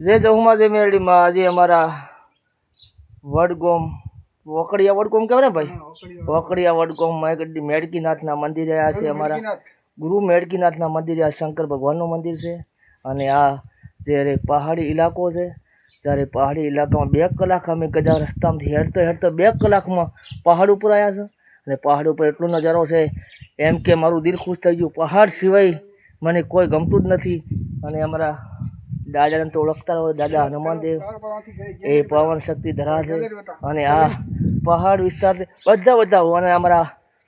જે જહુમાં જે મેરડીમાં આજે અમારા વડગોમ વકડિયા વડગોમ કહેવાય ને ભાઈ, વકડિયા વડગોમ મેડકીનાથના મંદિરે આવ્યા છે. અમારા ગુરુ મેડકીનાથના મંદિરે આ શંકર ભગવાનનું મંદિર છે. અને આ જ્યારે પહાડી ઇલાકો છે, જ્યારે પહાડી ઇલાકામાં 2 કલાક અમે ગજા રસ્તામાંથી હેડતો 2 કલાકમાં પહાડ ઉપર આવ્યા છે. અને પહાડ ઉપર એટલો નજારો છે એમ કે મારું દિલ ખુશ થઈ ગયું. પહાડ સિવાય મને કોઈ ગમતું જ નથી. અને અમારા દાદાને તો ઓળખતા હોય, દાદા હનુમાનદેવ એ પવન શક્તિ ધરાવે છે. અને આ પહાડ વિસ્તાર બધા અને અમારા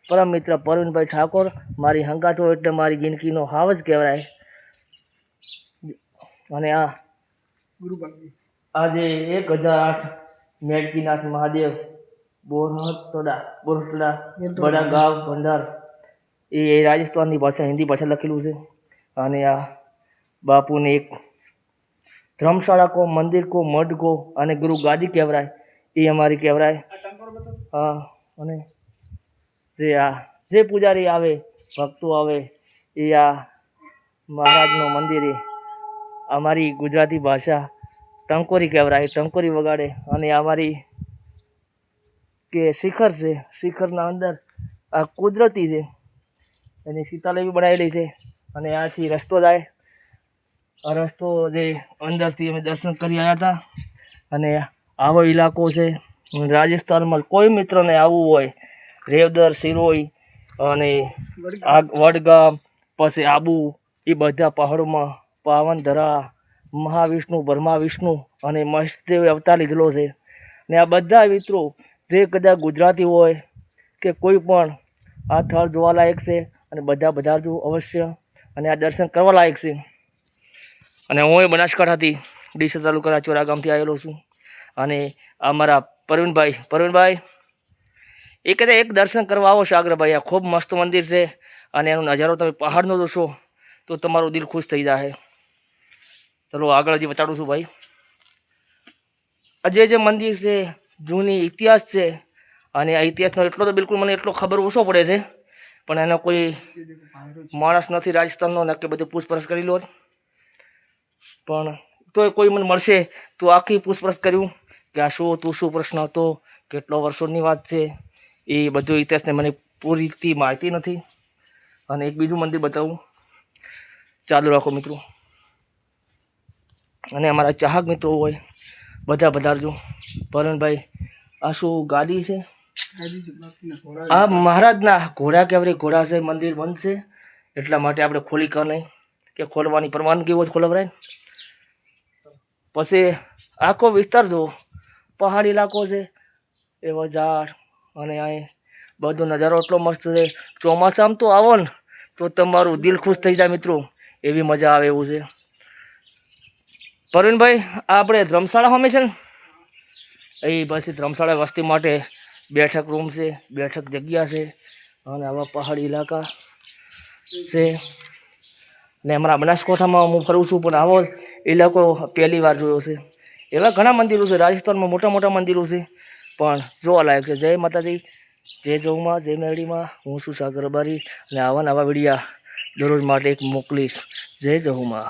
પરમ મિત્ર પરવીનભાઈ ઠાકોર મારી હંગાતો એટલે મારી જિંદગીનો હાવ જ કહેવાય. અને આ આજે 1008 મેડકીનાથ મહાદેવ બોરહટડા બડા ગાંવ ભંડાર એ રાજસ્થાનની ભાષા હિન્દી ભાષા લખેલું છે. અને આ બાપુને એક ધર્મશાળા કો મંદિર કો મઠ કો અને ગુરુ ગાદી કહેવાય એ અમારી કહેવાય. હા, અને જે પૂજારી આવે, ભક્તો આવે એ આ મહારાજનું મંદિરે અમારી ગુજરાતી ભાષા ટંકોરી કહેવાય, ટંકોરી વગાડે. અને અમારી કે શિખર છે, શિખરના અંદર આ કુદરતી છે એની શીતળ એવી બનાવેલી છે. અને આથી રસ્તો જાય, આ રસ્તો જે અંદરથી અમે દર્શન કરી આવ્યા હતા. અને આવો ઇલાકો છે રાજસ્થાનમાં. કોઈ મિત્રને આવવું હોય, રેવદર, સિરોઈ અને આ વડગામ પછી આબુ એ બધા પહાડોમાં પાવનધરા મહાવિષ્ણુ બ્રહ્મા વિષ્ણુ અને મહેશદેવે અવતાર લીધેલો છે. ને આ બધા મિત્રો જે કદાચ ગુજરાતી હોય કે કોઈ પણ આ સ્થળ જોવાલાયક છે. અને બધા અવશ્ય અને આ દર્શન કરવા લાયક છે. અને હું એ બનાસકાંઠાથી ડીસા તાલુકાના ચોરા ગામથી આવેલો છું. અને અમારા પરવીનભાઈ એ કદાચ એક દર્શન કરવા આવો સાગરભાઈ. આ ખૂબ મસ્ત મંદિર છે. અને એનો નજારો તમે પહાડનો જોશો તો તમારું દિલ ખુશ થઈ જાય. ચલો આગળ હજી બતાડું છું ભાઈ. આ જે મંદિર છે જૂની ઇતિહાસ છે. અને આ ઇતિહાસનો એટલો તો બિલકુલ મને એટલો ખબર ઓછો પડે છે, પણ એનો કોઈ માણસ નથી રાજસ્થાનનો ને કે બધું પૂછપરછ કરી લો. પણ તોય કોઈ મને મળશે તો આખી પૂછપરછ કર્યું કે આ શું હતું, શું પ્રશ્ન હતો, કેટલો વર્ષોની વાત છે, એ બધું ઇતિહાસને મને પૂરી માહિતી નથી. અને એક બીજું મંદિર બતાવું, ચાલુ રાખો મિત્રો. અને અમારા ચાહક મિત્રો હોય બધા પધારજો. પરણભાઈ આ શું ગાદી છે? આ મહારાજના ઘોડા કહેવાય, ઘોડા છે. મંદિર બંધ છે એટલા માટે આપણે ખોલી કર નહીં, કે ખોલવાની પરવાનગી હોય ખોલવરાય. પછી આખો વિસ્તાર જો પહાડી ઇલાકો છે, એવો ઝાડ અને અહીં બધો નજારો એટલો મસ્ત છે. ચોમાસામાં તો આવો ને તો તમારું દિલ ખુશ થઈ જાય મિત્રો, એવી મજા આવે એવું છે. પરવીનભાઈ આપણે ધર્મશાળા હોમે છે ને એ પછી ધર્મશાળા વસ્તી માટે બેઠક રૂમ છે, બેઠક જગ્યા છે. અને આવા પહાડી ઇલાકા છે. ને અમારા બનાસકાંઠામાં હું ફરું છું, પણ આવો ઇલાકો પહેલી વાર જોયો છે. એવા ઘણા મંદિરો છે રાજસ્થાનમાં, મોટા મંદિરો છે, પણ જોવાલાયક છે. જય માતાજી, જય જહુમાં, જય મેરડીમાં. હું છું સાગર રબારી અને આવા વિડીયા દરરોજ માટે એક મોકલીશ. જય જહુમાં.